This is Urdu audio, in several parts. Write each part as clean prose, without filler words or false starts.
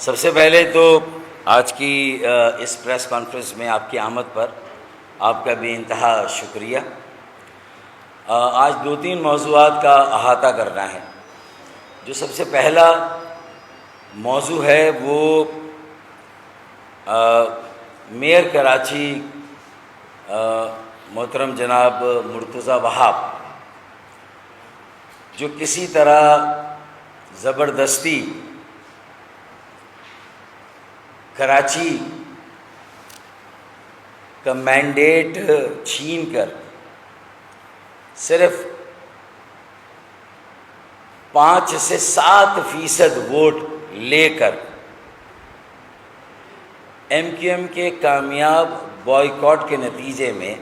سب سے پہلے تو آج کی اس پریس کانفرنس میں آپ کی آمد پر آپ کا بے انتہا شکریہ۔ آج 2-3 موضوعات کا احاطہ کرنا ہے۔ جو سب سے پہلا موضوع ہے وہ میئر کراچی محترم جناب مرتضیٰ وہاب، جو کسی طرح زبردستی کراچی کا مینڈیٹ چھین کر صرف 5 سے 7% ووٹ لے کر ایم کیو ایم کے کامیاب بائیکاٹ کے نتیجے میں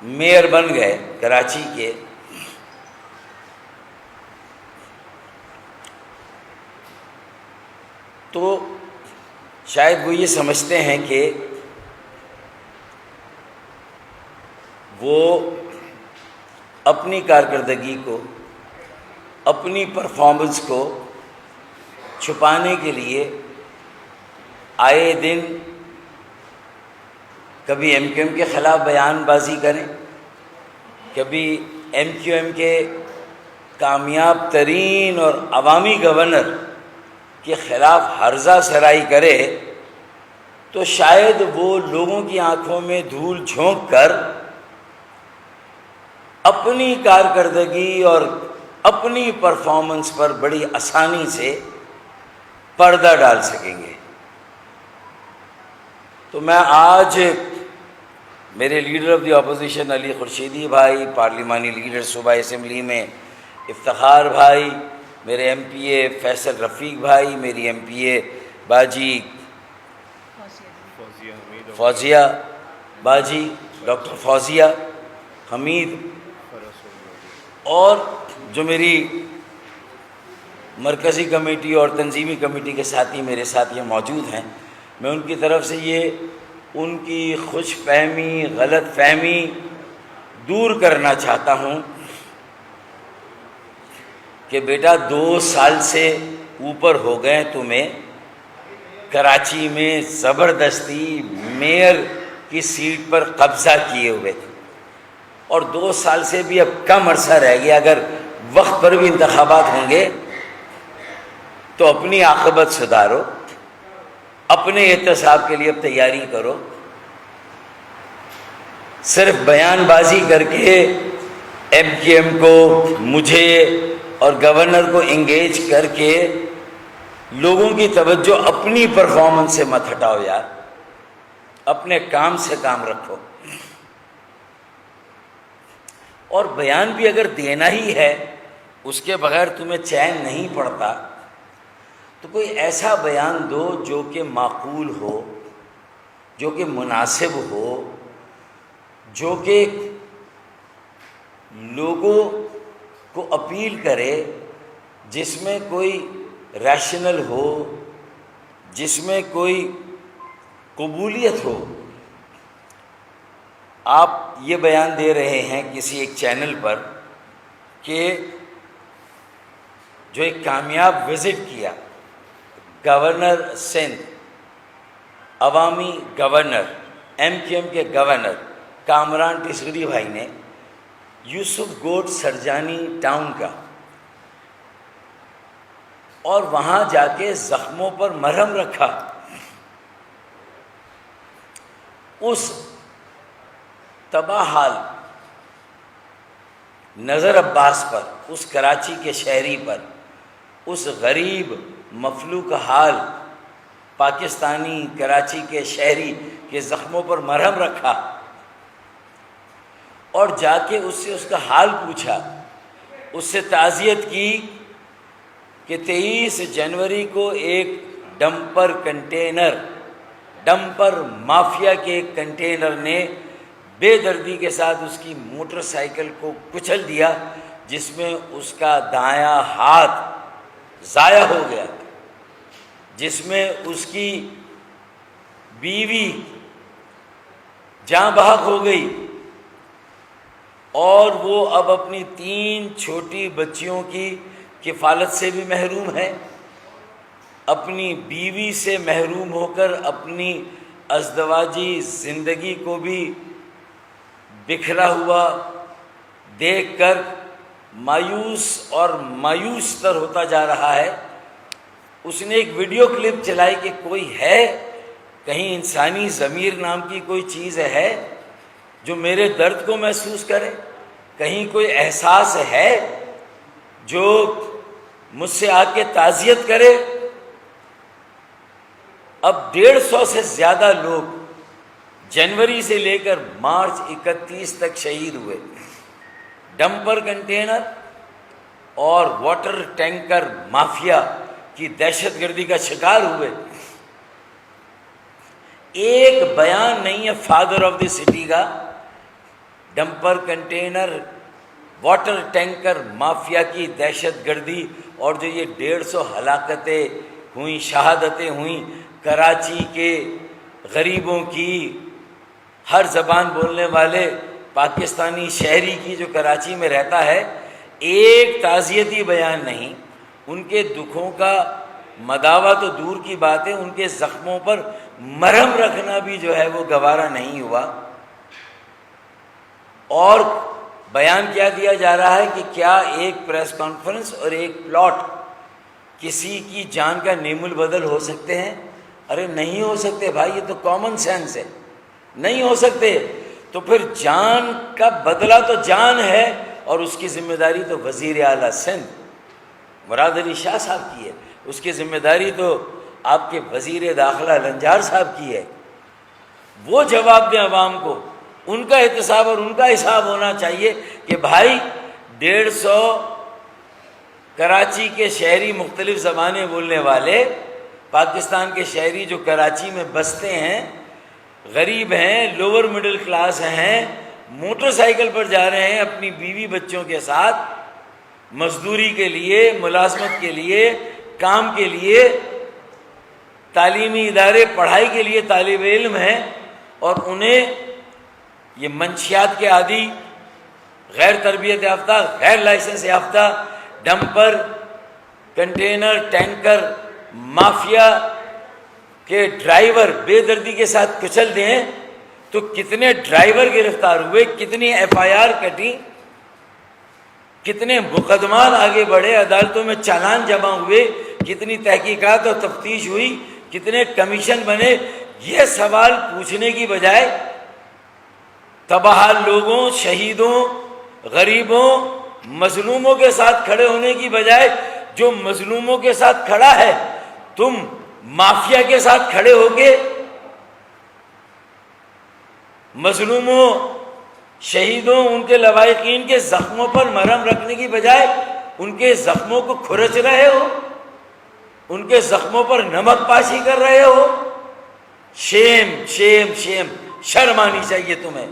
میئر بن گئے کراچی کے، تو شاید وہ یہ سمجھتے ہیں کہ وہ اپنی کارکردگی کو، اپنی پرفارمنس کو چھپانے کے لیے آئے دن کبھی ایم کیو ایم کے خلاف بیان بازی کریں، کبھی ایم کیو ایم کے کامیاب ترین اور عوامی گورنر کے خلاف ہرزہ سرائی کرے، تو شاید وہ لوگوں کی آنکھوں میں دھول جھونک کر اپنی کارکردگی اور اپنی پرفارمنس پر بڑی آسانی سے پردہ ڈال سکیں گے۔ تو میں آج میرے لیڈر آف دی اپوزیشن علی خورشیدی بھائی، پارلیمانی لیڈر صوبہ اسمبلی میں افتخار بھائی، میرے ایم پی اے فیصل رفیق بھائی، میری ایم پی اے باجی فوزیہ باجی، ڈاکٹر فوزیہ حمید، اور جو میری مرکزی کمیٹی اور تنظیمی کمیٹی کے ساتھی میرے ساتھ یہ موجود ہیں، میں ان کی طرف سے یہ ان کی خوش فہمی، غلط فہمی دور کرنا چاہتا ہوں کہ بیٹا 2 سال سے اوپر ہو گئے تمہیں کراچی میں زبردستی میئر کی سیٹ پر قبضہ کیے ہوئے تھے، اور 2 سال سے بھی اب کم عرصہ رہ گیا، اگر وقت پر بھی انتخابات ہوں گے تو اپنی عاقبت سدھارو، اپنے احتساب کے لیے اب تیاری کرو۔ صرف بیان بازی کر کے ایم کیو ایم کو، مجھے اور گورنر کو انگیج کر کے لوگوں کی توجہ اپنی پرفارمنس سے مت ہٹاؤ یار، اپنے کام سے کام رکھو۔ اور بیان بھی اگر دینا ہی ہے، اس کے بغیر تمہیں چین نہیں پڑتا، تو کوئی ایسا بیان دو جو کہ معقول ہو، جو کہ مناسب ہو، جو کہ لوگوں کو اپیل کرے، جس میں کوئی ریشنل ہو، جس میں کوئی قبولیت ہو۔ آپ یہ بیان دے رہے ہیں کسی ایک چینل پر کہ جو ایک کامیاب وزٹ کیا گورنر سندھ، عوامی گورنر، ایم کیو ایم کے گورنر کامران ٹسگری بھائی نے یوسف گوٹ سرجانی ٹاؤن کا، اور وہاں جا کے زخموں پر مرہم رکھا، اس تباہ حال نظر عباس پر، اس کراچی کے شہری پر، اس غریب مفلوک حال پاکستانی کراچی کے شہری کے زخموں پر مرہم رکھا، اور جا کے اس سے اس کا حال پوچھا، اس سے تعزیت کی کہ 23 جنوری کو ایک ڈمپر مافیا کے ایک کنٹینر نے بے دردی کے ساتھ اس کی موٹر سائیکل کو کچل دیا، جس میں اس کا دایاں ہاتھ ضائع ہو گیا، جس میں اس کی بیوی جاں بحق ہو گئی، اور وہ اب اپنی 3 چھوٹی بچیوں کی کفالت سے بھی محروم ہے، اپنی بیوی سے محروم ہو کر اپنی ازدواجی زندگی کو بھی بکھرا ہوا دیکھ کر مایوس اور مایوس تر ہوتا جا رہا ہے۔ اس نے ایک ویڈیو کلپ چلائی کہ کوئی ہے، کہیں انسانی ضمیر نام کی کوئی چیز ہے جو میرے درد کو محسوس کرے، کہیں کوئی احساس ہے جو مجھ سے آ کے تعزیت کرے۔ اب 150 سے زیادہ لوگ جنوری سے لے کر مارچ 31 تک شہید ہوئے، ڈمپر کنٹینر اور واٹر ٹینکر مافیا کی دہشت گردی کا شکار ہوئے۔ ایک بیان نہیں ہے فادر آف دی سٹی کا، dumper container water tanker mafia کی دہشت گردی اور جو یہ 150 ہلاکتیں ہوئیں، شہادتیں ہوئیں کراچی کے غریبوں کی، ہر زبان بولنے والے پاکستانی شہری کی جو کراچی میں رہتا ہے، ایک تعزیتی بیان نہیں، ان کے دکھوں کا مداوع تو دور کی بات ہے، ان کے زخموں پر مرہم رکھنا بھی جو ہے وہ گوارا نہیں ہوا۔ اور بیان کیا دیا جا رہا ہے کہ کیا ایک پریس کانفرنس اور ایک پلاٹ کسی کی جان کا نیم البدل ہو سکتے ہیں؟ ارے نہیں ہو سکتے بھائی، یہ تو کامن سینس ہے، نہیں ہو سکتے۔ تو پھر جان کا بدلہ تو جان ہے، اور اس کی ذمہ داری تو وزیر اعلیٰ سندھ مراد علی شاہ صاحب کی ہے، اس کی ذمہ داری تو آپ کے وزیر داخلہ لنجار صاحب کی ہے۔ وہ جواب دیں عوام کو، ان کا احتساب اور ان کا حساب ہونا چاہیے کہ بھائی 150 کراچی کے شہری مختلف زبانیں بولنے والے، پاکستان کے شہری جو کراچی میں بستے ہیں، غریب ہیں، لوور مڈل کلاس ہیں، موٹر سائیکل پر جا رہے ہیں اپنی بیوی بچوں کے ساتھ مزدوری کے لیے، ملازمت کے لیے، کام کے لیے، تعلیمی ادارے پڑھائی کے لیے طالب علم ہیں، اور انہیں یہ منشیات کے عادی، غیر تربیت یافتہ، غیر لائسنس یافتہ ڈمپر کنٹینر ٹینکر مافیا کے ڈرائیور بے دردی کے ساتھ کچل دیں تو کتنے ڈرائیور گرفتار ہوئے، کتنی ایف آئی آر کٹی، کتنے مقدمات آگے بڑھے، عدالتوں میں چالان جمع ہوئے، کتنی تحقیقات اور تفتیش ہوئی، کتنے کمیشن بنے۔ یہ سوال پوچھنے کی بجائے تباہ لوگوں، شہیدوں، غریبوں، مظلوموں کے ساتھ کھڑے ہونے کی بجائے جو مظلوموں کے ساتھ کھڑا ہے، تم مافیا کے ساتھ کھڑے ہو کے مظلوموں، شہیدوں، ان کے لواحقین کے زخموں پر مرہم رکھنے کی بجائے ان کے زخموں کو کھرچ رہے ہو، ان کے زخموں پر نمک پاشی کر رہے ہو۔ شیم شیم شیم، شرم آنی چاہیے تمہیں۔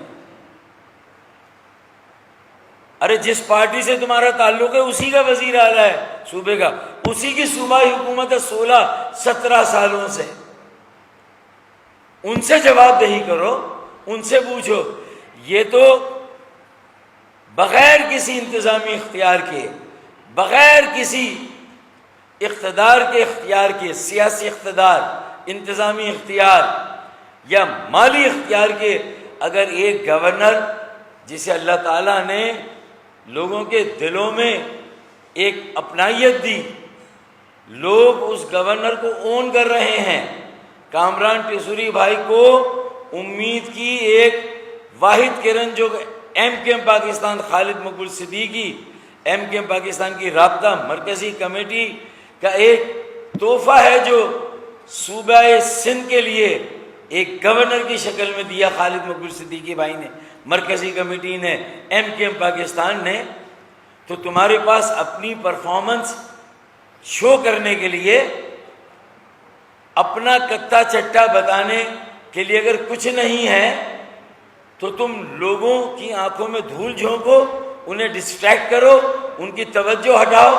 ارے جس پارٹی سے تمہارا تعلق ہے اسی کا وزیر اعلیٰ ہے صوبے کا، اسی کی صوبائی حکومت ہے 16-17 سالوں سے۔ ان سے جواب دہی کرو، ان سے پوچھو۔ یہ تو بغیر کسی انتظامی اختیار کے، بغیر کسی اقتدار کے اختیار کے، سیاسی اقتدار، انتظامی اختیار یا مالی اختیار کے، اگر ایک گورنر جسے اللہ تعالیٰ نے لوگوں کے دلوں میں ایک اپنائیت دی، لوگ اس گورنر کو اون کر رہے ہیں، کامران ٹیسوری بھائی کو امید کی ایک واحد کرن جو M Q M Pakistan Khalid Maqbool Siddiqui, M Q M Pakistan کی رابطہ مرکزی کمیٹی کا ایک تحفہ ہے جو صوبہ سندھ کے لیے ایک گورنر کی شکل میں دیا خالد مقبول صدیقی بھائی نے، مرکزی کمیٹی نے، ایم کیو ایم پاکستان نے۔ تو تمہارے پاس اپنی پرفارمنس شو کرنے کے لیے، اپنا کتا چٹا بتانے کے لیے اگر کچھ نہیں ہے تو تم لوگوں کی آنکھوں میں دھول جھونکو، انہیں ڈسٹریکٹ کرو، ان کی توجہ ہٹاؤ۔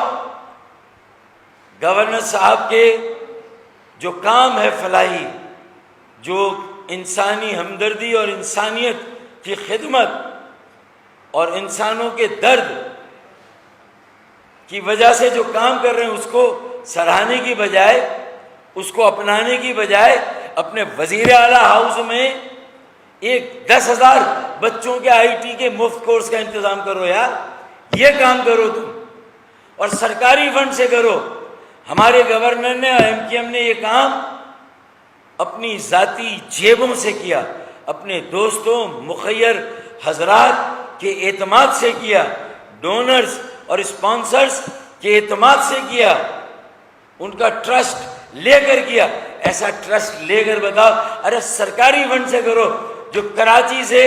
گورنر صاحب کے جو کام ہے فلاحی، جو انسانی ہمدردی اور انسانیت کی خدمت اور انسانوں کے درد کی وجہ سے جو کام کر رہے ہیں اس کو سراہنے کی بجائے، اس کو اپنانے کی بجائے اپنے وزیر اعلیٰ ہاؤس میں ایک 10,000 بچوں کے آئی ٹی کے مفت کورس کا انتظام کرو یار، یہ کام کرو تم، اور سرکاری فنڈ سے کرو۔ ہمارے گورنر نے اور MKM نے یہ کام اپنی ذاتی جیبوں سے کیا، اپنے دوستوں مخیر حضرات کے اعتماد سے کیا، ڈونرز اور اسپانسرز کے اعتماد سے کیا، ان کا ٹرسٹ لے کر کیا۔ ایسا ٹرسٹ لے کر بتاؤ، ارے سرکاری فنڈ سے کرو، جو کراچی سے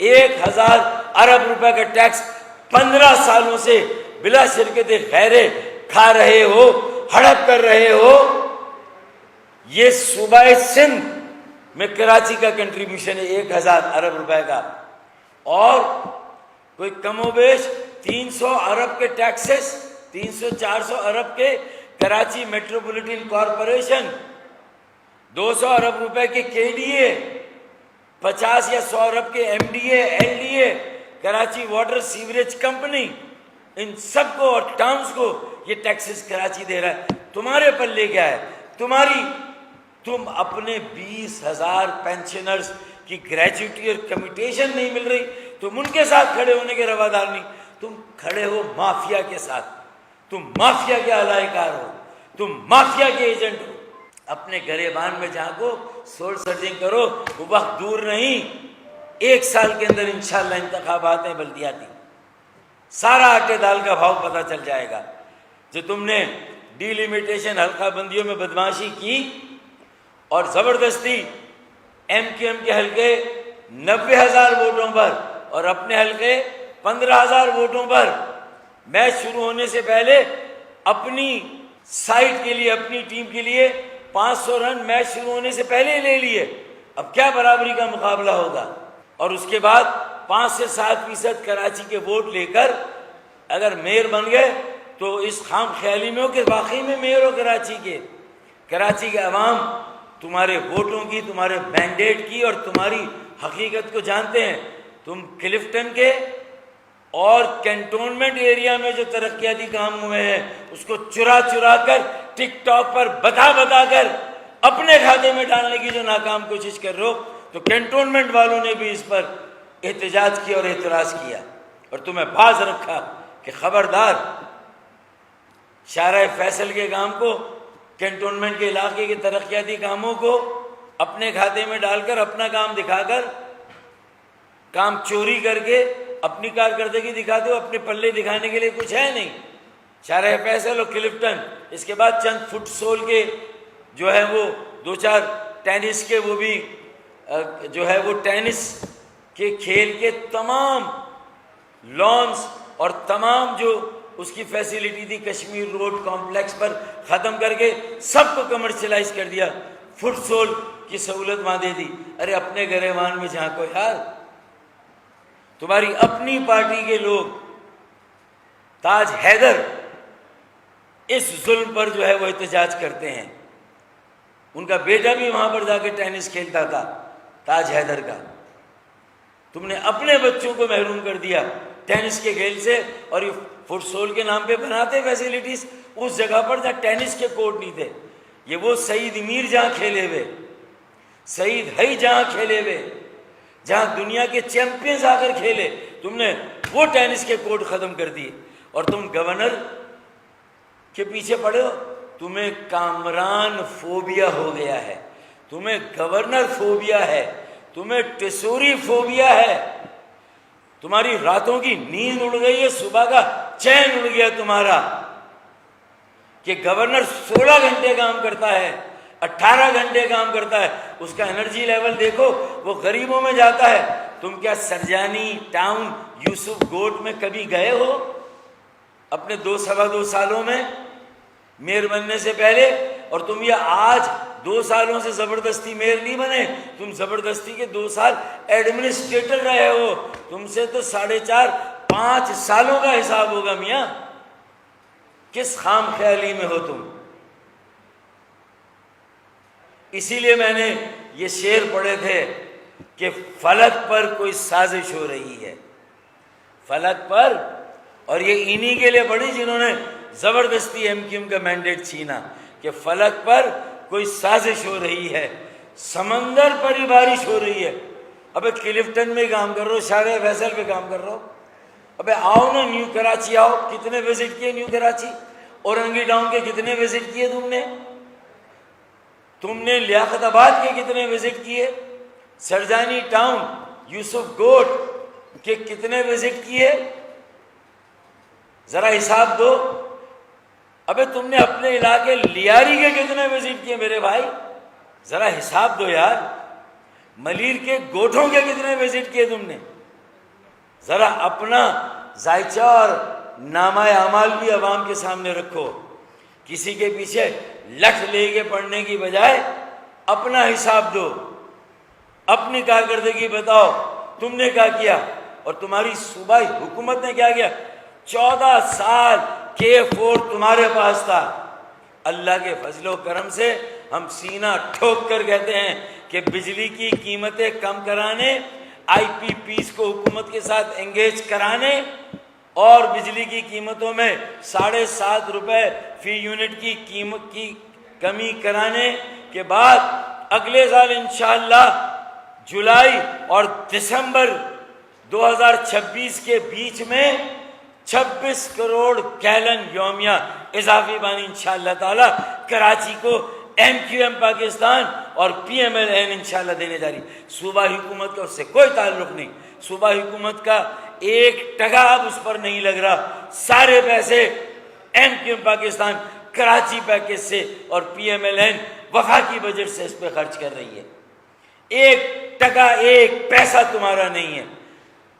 1,000 ارب روپے کا ٹیکس 15 سالوں سے بلا شرکت خیرے کھا رہے ہو، ہڑپ کر رہے ہو۔ یہ صوبہ سندھ میں کراچی کا کنٹریبیوشن ہے 1,000 ارب روپے کا، اور کوئی کم و بیش 300 ارب کے ٹیکسز، 300-400 ارب کے کراچی میٹروپولیٹن کارپوریشن، 200 ارب روپے کے KDA، 50 یا 100 ارب کے MDA LDA، Karachi water sewerage company, ان سب کو اور ٹاؤنز کو یہ ٹیکسز کراچی دے رہا ہے۔ تمہارے پلے کیا ہے؟ تم اپنے 20,000 پینشنرز کی گریجویٹی اور کمیٹیشن نہیں مل رہی، تم ان کے ساتھ کھڑے ہونے کے روادار نہیں، تم کھڑے ہو مافیا کے ساتھ، تم مافیا کے اعلی کار ہو، تم مافیا کے ایجنٹ ہو۔ اپنے گریبان میں جھانکو، سول سرچنگ کرو، وہ وقت دور نہیں، 1 سال کے اندر انشاءاللہ انتخابات ہیں بلدیاتی، سارا آٹے دال کا بھاؤ پتہ چل جائے گا۔ جو تم نے ڈی لیمیٹیشن حلقہ بندیوں میں بدماشی کی اور زبردستی MKM کے حلقے 90,000 ووٹوں پر اور اپنے حلقے 15,000 ووٹوں پر میچ شروع ہونے سے پہلے اپنی سائٹ کے لیے، اپنی ٹیم کے لیے 500 رن میچ شروع ہونے سے پہلے لے لیے، اب کیا برابری کا مقابلہ ہوگا؟ اور اس کے بعد 5 سے 7% کراچی کے ووٹ لے کر اگر میئر بن گئے تو اس خام خیالی میں ہو کہ واقعی میں میئر ہو کراچی کے۔ کراچی کے عوام تمہارے ووٹوں کی، تمہارے مینڈیٹ کی اور تمہاری حقیقت کو جانتے ہیں۔ تم کلفٹن کے اور کینٹونمنٹ ایریا میں جو ترقیاتی کام ہوئے ہیں اس کو چرا چرا کر ٹک ٹاک پر بتا کر اپنے کھاتے میں ڈالنے کی جو ناکام کوشش کر رہے ہو، تو کینٹونمنٹ والوں نے بھی اس پر احتجاج کیا اور اعتراض کیا اور تمہیں باز رکھا کہ خبردار، شارع فیصل کے کام کو، کینٹونمنٹ کے علاقے کے ترقیاتی کاموں کو اپنے کھاتے میں ڈال کر، اپنا کام دکھا کر، کام چوری کر کے اپنی کارکردگی دکھاتے ہو، اپنے پلے دکھانے کے لیے کچھ ہے نہیں۔ شارع فیصل اور کلفٹن، اس کے بعد چند فٹ سول کے جو ہے وہ 2-4 ٹینس کے، وہ بھی جو ہے وہ ٹینس کے کھیل کے تمام لانس اور تمام جو اس کی فیسیلیٹی تھی کشمیر روڈ کمپلیکس پر ختم کر کے سب کو کمرشلائز کر دیا، فٹ سول کی سہولت وہاں دے دی۔ ارے اپنے گریبان میں جھانکو یار، تمہاری اپنی پارٹی کے لوگ، تاج حیدر اس ظلم پر جو ہے وہ احتجاج کرتے ہیں۔ ان کا بیٹا بھی وہاں پر جا کے ٹینس کھیلتا تھا، تاج حیدر کا۔ تم نے اپنے بچوں کو محروم کر دیا ٹینس کے کھیل سے، اور یہ فٹ سول کے نام پہ بناتے فیسیلیٹیز اس جگہ پر جہاں ٹینس کے کورٹ نہیں تھے۔ یہ وہ سعید امیر جہاں کھیلے ہوئے، سعید ہئی جہاں کھیلے ہوئے، جہاں دنیا کے چیمپئنز آ کر کھیلے، تم نے وہ ٹینس کے کورٹ ختم کر دیے، اور تم گورنر کے پیچھے پڑے ہو۔ تمہیں کامران فوبیا ہو گیا ہے، تمہیں گورنر فوبیا ہے، تمہیں ٹیسوری فوبیا ہے، تمہاری راتوں کی نیند اڑ گئی ہے، صبح کا چین اڑ گیا تمہارا، کہ گورنر 16 گھنٹے کام کرتا ہے، 18 گھنٹے کام کرتا ہے، اس کا انرجی لیول دیکھو، وہ غریبوں میں جاتا ہے۔ تم کیا سرجانی ٹاؤن یوسف گوٹ میں کبھی گئے ہو اپنے 2-2.25 سالوں میں میئر بننے سے پہلے؟ اور تم یہ آج 2 سالوں سے زبردستی میئر نہیں بنے، تم زبردستی کے 2 سال ایڈمنسٹریٹر رہے ہو، تم سے تو 4.5-5 سالوں کا حساب ہوگا میاں۔ کس خام خیالی میں ہو تم؟ اسی لیے میں نے یہ شعر پڑھے تھے کہ فلک پر کوئی سازش ہو رہی ہے، فلک پر، اور یہ انہی کے لیے پڑھی جنہوں نے زبردستی ایم کیو ایم کا مینڈیٹ چھینا کہ فلک پر کوئی سازش ہو رہی ہے، سمندر پر ہی بارش ہو رہی ہے. ابے کلفٹن میں کام کر رہا ہو، شارع فیصل پہ کام کر رہا ہو، ابے آؤ نا نیو کراچی آؤ. کتنے وزٹ کیے نیو کراچی؟ اورنگی ٹاؤن کے کتنے وزٹ کیے تم نے لیاقت آباد کے کتنے وزٹ کیے؟ سرجانی ٹاؤن، یوسف گوٹ کے کتنے وزٹ کیے؟ ذرا حساب دو. ابے تم نے اپنے علاقے لیاری کے کتنے وزٹ کیے میرے بھائی؟ ذرا حساب دو یار. ملیر کے گوٹھوں کے کتنے وزٹ کیے تم نے؟ ذرا اپنا ذائچہ اور نامہ اعمال بھی عوام کے سامنے رکھو. کسی کے پیچھے لٹھ لے کے پڑھنے کی بجائے اپنا حساب دو، اپنی کارکردگی بتاؤ تم نے کیا کیا اور تمہاری صوبائی حکومت نے کیا کیا. 14 سال K4 تمہارے پاس تھا. اللہ کے فضل و کرم سے ہم سینہ ٹھوک کر کہتے ہیں کہ بجلی کی قیمتیں کم کرانے، آئی پی پیز کو حکومت کے ساتھ انگیج کرانے اور بجلی کی قیمتوں میں 7.5 روپے فی یونٹ کی قیمت کی کمی کرانے کے بعد اگلے سال انشاءاللہ جولائی اور دسمبر 2026 کے بیچ میں 26 کروڑ گیلن یومیہ اضافی پانی انشاءاللہ تعالی کراچی کو ایم کیو ایم پاکستان اور پی ایم ایل این انشاءاللہ دینے جا رہی. صوبائی حکومت کا اس سے کوئی تعلق نہیں. صوبائی حکومت کا 1 ٹکا اب اس پر نہیں لگ رہا. سارے پیسے M Q M Pakistan Karachi package سے اور پی ایم ایل این وفاقی بجٹ سے اس پہ خرچ کر رہی ہے. 1 ٹکا 1 پیسہ تمہارا نہیں ہے.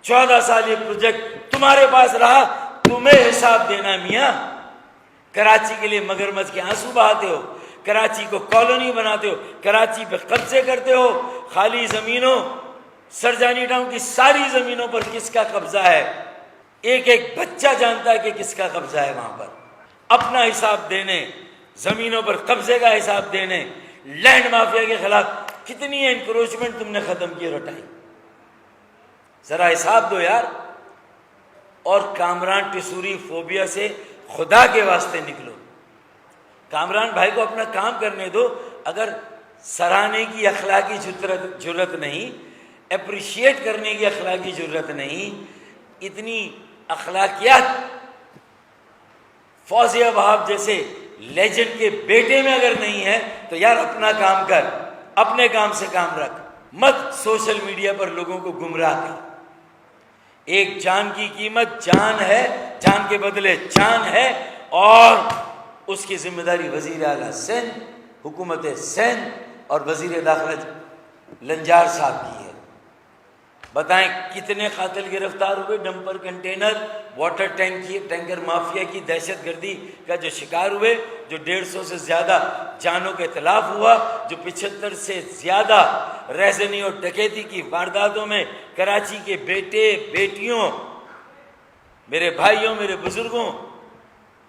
14 سال یہ پروجیکٹ تمہارے پاس رہا، تمہیں حساب دینا میاں. کراچی کے لیے مگرمچھ کے آنسو بہاتے ہو، کراچی کو کالونی بناتے ہو، کراچی پہ قبضے کرتے ہو. خالی زمینوں، سرجانی ٹاؤن کی ساری زمینوں پر کس کا قبضہ ہے؟ ایک ایک بچہ جانتا ہے کہ کس کا قبضہ ہے وہاں پر. اپنا حساب دینے، زمینوں پر قبضے کا حساب دینے. لینڈ مافیا کے خلاف کتنی انکروچمنٹ تم نے ختم کی رٹائی، ذرا حساب دو یار. اور کامران ٹسوری فوبیا سے خدا کے واسطے نکلو. کامران بھائی کو اپنا کام کرنے دو. اگر سراہنے کی اخلاقی جرت نہیں، اپریشیٹ کرنے کی اخلاقی جرت نہیں، اتنی اخلاقیات فوزیہ وہاب جیسے لیجنڈ کے بیٹے میں اگر نہیں ہے تو یار اپنا کام کر، اپنے کام سے کام رکھ. مت سوشل میڈیا پر لوگوں کو گمراہ کر. ایک جان کی قیمت جان ہے، جان کے بدلے جان ہے، اور اس کی ذمہ داری وزیر اعلیٰ سندھ، حکومت سندھ اور وزیر داخلہ لنجار صاحب کی ہے. بتائیں کتنے قاتل گرفتار ہوئے؟ Dumper container, water tanker mafia کی دہشت گردی کا جو شکار ہوئے، جو 150 سے زیادہ جانوں کا اتلاف ہوا، جو 75 سے زیادہ ریزنی اور ڈکیتی کی وارداتوں میں کراچی کے بیٹے بیٹیوں، میرے بھائیوں، میرے بزرگوں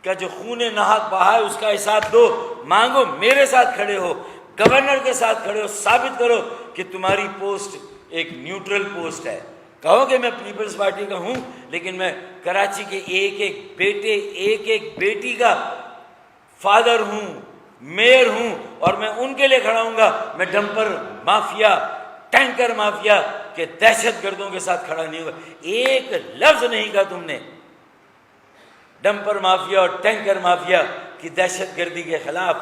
کا جو خون نہاد بہا ہے اس کا حساب دو. مانگو، میرے ساتھ کھڑے ہو، گورنر کے ساتھ کھڑے ہو، ثابت کرو کہ تمہاری پوسٹ ایک نیوٹرل پوسٹ ہے. کہو کہ میں پیپلز پارٹی کا ہوں، لیکن میں کراچی کے ایک ایک بیٹے، ایک ایک بیٹی کا فادر ہوں، میئر ہوں، اور میں ان کے لیے کھڑا ہوں گا. میں ڈمپر مافیا، ٹینکر مافیا کے دہشت گردوں کے ساتھ کھڑا نہیں ہوگا. ایک لفظ نہیں کہا تم نے ڈمپر مافیا اور ٹینکر مافیا کی دہشت گردی کے خلاف،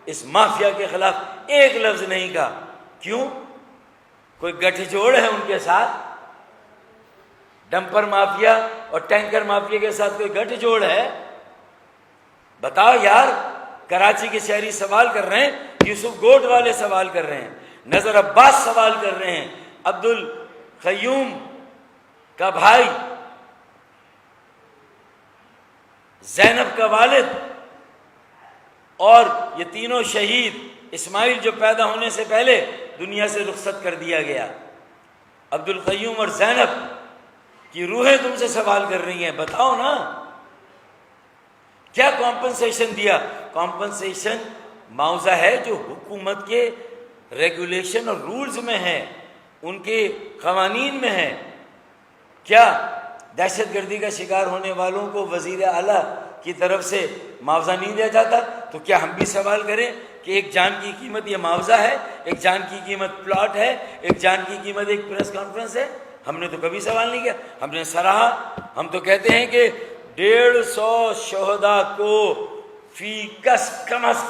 اس مافیا کے خلاف ایک لفظ نہیں کہا. کیوں؟ کوئی گٹھ جوڑ ہے ان کے ساتھ؟ ڈمپر مافیا اور ٹینکر مافیا کے ساتھ کوئی گٹھ جوڑ ہے؟ بتاؤ یار. کراچی کے شہری سوال کر رہے ہیں، یوسف گوٹ والے سوال کر رہے ہیں، نظر عباس سوال کر رہے ہیں، عبد القیوم کا بھائی، زینب کا والد، اور یہ تینوں شہید. اسماعیل جو پیدا ہونے سے پہلے دنیا سے رخصت کر دیا گیا. عبد القیوم اور زینب کی روحیں تم سے سوال کر رہی ہیں. بتاؤ نا کیا کمپنسیشن دیا؟ کمپنسیشن معاوضہ ہے جو حکومت کے ریگولیشن اور رولز میں ہے، ان کے قوانین میں ہے. کیا دہشت گردی کا شکار ہونے والوں کو وزیر اعلیٰ کی طرف سے معاوضہ نہیں دیا جاتا، تو کیا ہم بھی سوال کریں کہ ایک جان کی قیمت یہ معاوضہ ہے، ایک جان کی قیمت پلاٹ ہے، ایک جان کی قیمت ایک پریس کانفرنس ہے؟ ہم نے تو کبھی سوال نہیں کیا، ہم نے سراہا. ہم تو کہتے ہیں کہ 150 شہداء کو فی کس کم از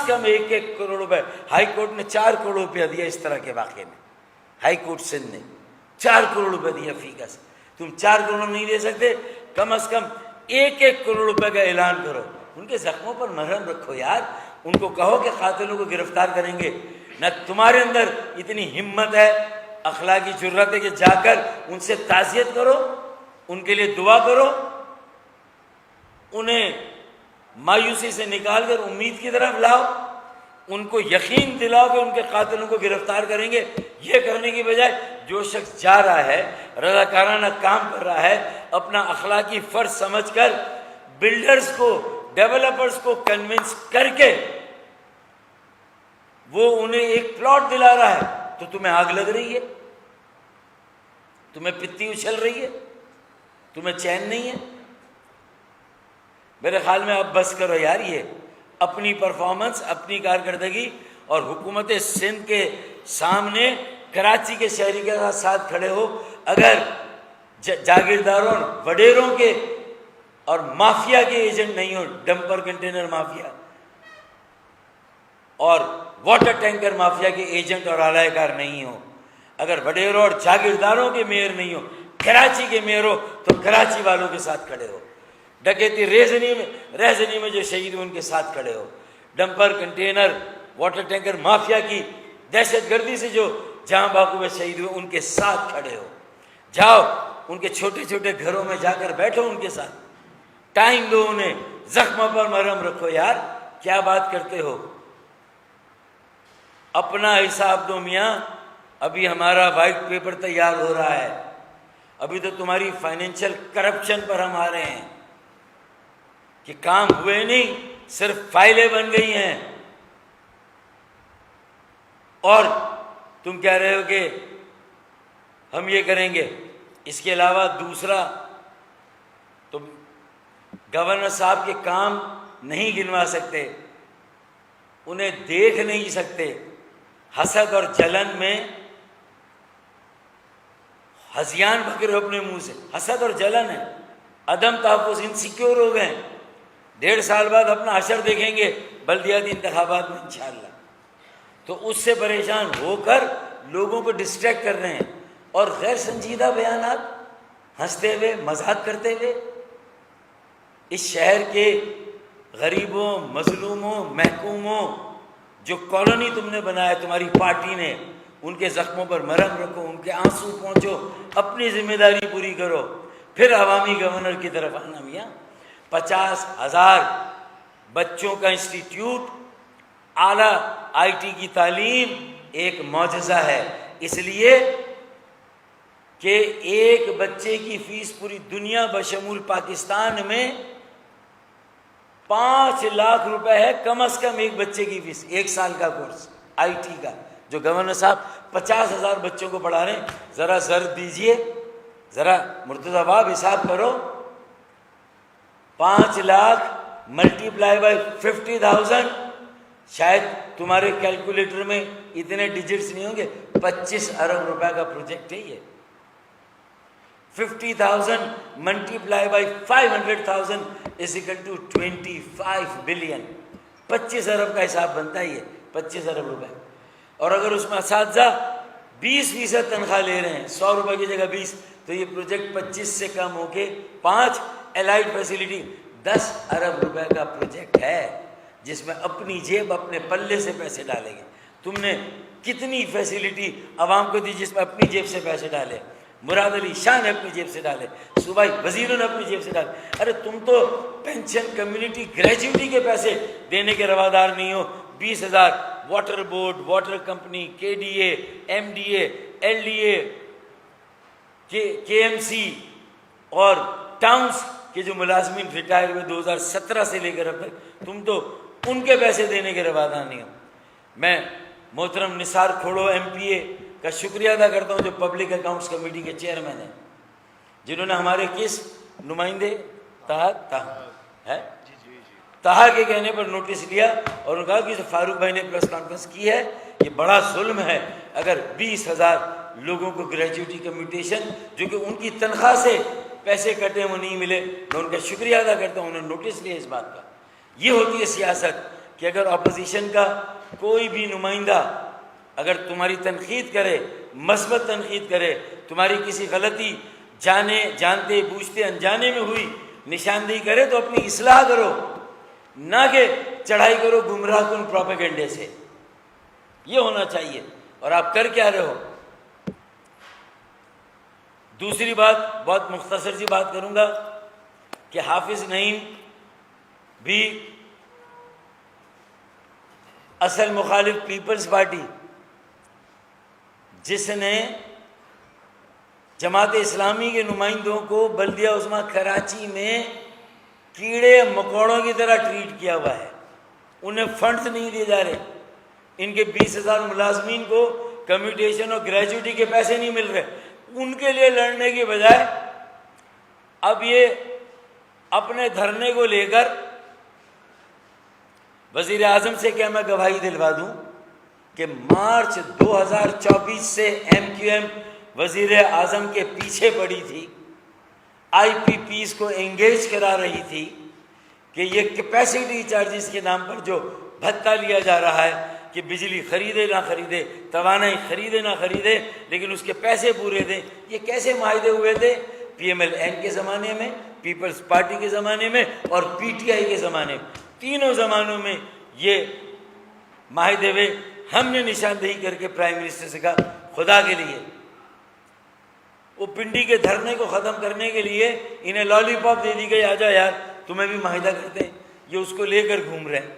کم 1 کروڑ روپے. ہائی کورٹ نے 4 کروڑ روپیہ دیا اس طرح کے واقعے میں. ہائی کورٹ سندھ نے 4 کروڑ روپے دیا فی کس. تم 4 کروڑ نہیں دے سکتے، کم از کم 1 کروڑ روپے کا اعلان کرو. ان کے زخموں پر مرہم رکھو یار. ان کو کہو کہ قاتلوں کو گرفتار کریں گے. نہ تمہارے اندر اتنی ہمت ہے، اخلاقی جرات ہے کہ جا کر ان سے تعزیت کرو، ان کے لیے دعا کرو، انہیں مایوسی سے نکال کر امید کی طرف لاؤ، ان کو یقین دلاؤ کہ ان کے قاتلوں کو گرفتار کریں گے. یہ کرنے کی بجائے جو شخص جا رہا ہے، رضاکارانہ کام کر رہا ہے، اپنا اخلاقی فرض سمجھ کر بلڈرز کو، ڈیولپرز کو کنونس کر کے وہ انہیں ایک پلاٹ دلا رہا ہے، تو تمہیں آگ لگ رہی ہے، تمہیں پتی اچھل رہی ہے، تمہیں چین نہیں ہے. میرے خیال میں اب بس کرو یار. یہ اپنی پرفارمنس، اپنی کارکردگی اور حکومت سندھ کے سامنے کراچی کے شہری کے ساتھ کھڑے ہو. اگر جاگیرداروں، وڈیروں کے اور مافیا کے ایجنٹ نہیں ہو، ڈمپر کنٹینر مافیا اور واٹر ٹینکر مافیا کے ایجنٹ اور اعلی کار نہیں ہو، اگر وڈیروں اور جاگیرداروں کے میئر نہیں ہو، کراچی کے میئر ہو، تو کراچی والوں کے ساتھ کھڑے ہو. ڈکیتی رہزنی میں جو شہید ہوئے ان کے ساتھ کھڑے ہو. Dumper container water tanker mafia کی دہشت گردی سے جو جہاں باغوں میں شہید ہوئے ان کے ساتھ کھڑے ہو. جاؤ ان کے چھوٹے چھوٹے گھروں میں جا کر بیٹھو، ان کے ساتھ ٹائم دو، انہیں زخموں پر مرہم رکھو. یار کیا بات کرتے ہو؟ اپنا حساب دو میاں. ابھی ہمارا وائٹ پیپر تیار ہو رہا ہے، ابھی تو تمہاری فائنینشیل کرپشن پر ہم آ رہے ہیں کہ کام ہوئے نہیں، صرف فائلیں بن گئی ہیں. اور تم کہہ رہے ہو کہ ہم یہ کریں گے. اس کے علاوہ دوسرا، تم گورنر صاحب کے کام نہیں گنوا سکتے، انہیں دیکھ نہیں سکتے. حسد اور جلن میں ہذیان بکر اپنے منہ سے. حسد اور جلن ہے، عدم تحفظ، انسیکیور ہو گئے. 1.5 سال بعد اپنا حشر دیکھیں گے بلدیاتی انتخابات میں انشاءاللہ. تو اس سے پریشان ہو کر لوگوں کو ڈسٹریکٹ کر رہے ہیں، اور غیر سنجیدہ بیانات، ہنستے ہوئے، مذاق کرتے ہوئے. اس شہر کے غریبوں، مظلوموں، محکوموں، جو کالونی تم نے بنایا تمہاری پارٹی نے، ان کے زخموں پر مرہم رکھو، ان کے آنسو پہنچو، اپنی ذمہ داری پوری کرو، پھر عوامی گورنر کی طرف آنا. میاں 50,000 بچوں کا انسٹیٹیوٹ، اعلیٰ آئی ٹی کی تعلیم ایک معجزہ ہے، اس لیے کہ ایک بچے کی فیس پوری دنیا بشمول پاکستان میں 5 لاکھ روپے ہے کم از کم ایک بچے کی فیس. 1 سال کا کورس آئی ٹی کا جو گورنر صاحب 50,000 بچوں کو پڑھا رہے ہیں. ذرا زر دیجئے، ذرا مرتضی باب حساب کرو. 5 لاکھ ملٹی پلائی بائی 50,000، شاید تمہارے کیلکولیٹر میں اتنے ڈیجٹس نہیں ہوں گے. 25 ارب روپے کا پروجیکٹ ہے یہ. 50,000 multiply by 500,000 is equal to 25 billion. 25 ارب کا حساب بنتا ہے یہ، 25 ارب روپے. اور اگر اس میں اساتذہ 20% تنخواہ لے رہے ہیں، 100 روپے کی جگہ 20، تو یہ پروجیکٹ 25 سے کم ہو کے 5 الائڈ فیسیلٹی 10 ارب روپے کا پروجیکٹ ہے، جس میں اپنی جیب، اپنے پلے سے پیسے ڈالیں گے. تم نے کتنی فیسیلٹی عوام کو دی جس میں اپنی جیب سے پیسے ڈالے؟ مراد علی شاہ نے اپنی جیب سے ڈالے، صوبائی وزیروں نے اپنی جیب سے ڈالے. ارے تم تو پینشن، کمیونٹی گریجوٹی کے پیسے دینے کے روادار نہیں ہو. 20,000 water board, water company, K D A, M D A, L D A, K M سی اور ٹاؤنز کے جو ملازمین ریٹائر ہوئے 2017 سے لے کر اب تک، تم تو ان کے پیسے دینے کے روادار نہیں ہو. میں محترم نثار کھوڑو ایم پی اے کا شکریہ ادا کرتا ہوں، جو پبلک اکاؤنٹس کمیٹی کے چیئرمین ہیں، جنہوں نے ہمارے کس نمائندے ہے تہا کے کہنے پر نوٹس لیا اور انہوں نے کہا کہ فاروق بھائی نے پریس کانفرنس کی ہے، یہ بڑا ظلم ہے اگر 20,000 لوگوں کو گریجویٹی کمیٹیشن جو کہ ان کی تنخواہ سے پیسے کٹے وہ نہیں ملے۔ میں ان کا شکریہ ادا کرتا ہوں، انہوں نے نوٹس لیا اس بات کا۔ یہ ہوتی ہے سیاست کہ اگر اپوزیشن کا کوئی بھی نمائندہ اگر تمہاری تنقید کرے، مثبت تنقید کرے، تمہاری کسی غلطی جانتے بوجھتے انجانے میں ہوئی نشاندہی کرے تو اپنی اصلاح کرو، نہ کہ چڑھائی کرو گمراہ کن پروپیگنڈے سے۔ یہ ہونا چاہیے، اور آپ کر کیا رہے ہو؟ دوسری بات، بہت مختصر سی بات کروں گا کہ حافظ نعیم بھی اصل مخالف پیپلز پارٹی جس نے جماعت اسلامی کے نمائندوں کو بلدیہ عظمیٰ کراچی میں کیڑے مکوڑوں کی طرح ٹریٹ کیا ہوا ہے، انہیں فنڈز نہیں دیے جا رہے، ان کے 20,000 ملازمین کو کمیٹیشن اور گریجویٹی کے پیسے نہیں مل رہے، ان کے لیے لڑنے کی بجائے اب یہ اپنے دھرنے کو لے کر وزیر اعظم سے کیا میں گواہی دلوا دوں کہ مارچ 2024 سے MQM وزیر اعظم کے پیچھے پڑی تھی، IPPs کو انگیج کرا رہی تھی کہ یہ کیپیسٹی چارجز کے نام پر جو بھتہ لیا جا رہا ہے کہ بجلی خریدے نہ خریدے، توانائی خریدے نہ خریدے لیکن اس کے پیسے پورے دیں، یہ کیسے معاہدے ہوئے تھے؟ PMLN کے زمانے میں، پیپلز پارٹی کے زمانے میں اور PTI کے زمانے میں، تینوں زمانوں میں یہ معاہدے ہوئے۔ ہم نے نشاندہی کر کے پرائم منسٹر سے کہا خدا کے لیے وہ پنڈی کے دھرنے کو ختم کرنے کے لیے انہیں لالی پاپ دے دی گئی، آ جا یار تمہیں بھی معاہدہ کرتے ہیں، یہ اس کو لے کر گھوم رہے ہیں۔